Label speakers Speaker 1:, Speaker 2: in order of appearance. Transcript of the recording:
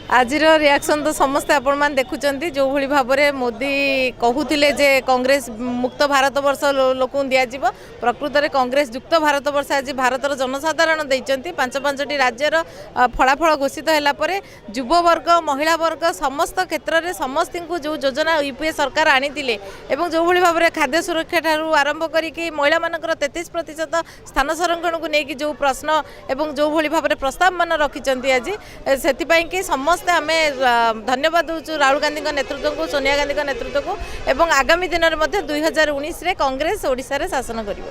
Speaker 1: आज रिएक्शन तो समस्ते आपण मान देखुचंती जो भली भाबरे मोदी कहूतिले जे कांग्रेस मुक्त भारत वर्ष लोक दिज्व प्रकृत में कांग्रेस युक्त भारत वर्ष आज भारतर जनसाधारण देइचंती पांच पांचटी राज्यर फलाफल घोषित है युववर्ग महिला वर्ग समस्त क्षेत्र में समस्त को जो योजना यूपीए सरकार आनी जो भली भाबरे खाद्य सुरक्षा ठारू आरंभ करिकी महिला मानकर 33% स्थान संरक्षण को लेकिन जो प्रश्न एवं जो भली भाबरे प्रस्ताव मान रखिचंती आज से समस्त आम धन्यवाद दूँ राहुल गांधी नेतृत्व को सोनिया गांधी नेतृत्व को एवं आगामी दिन में 2019 कांग्रेस ओडिशा रे शासन करिवो।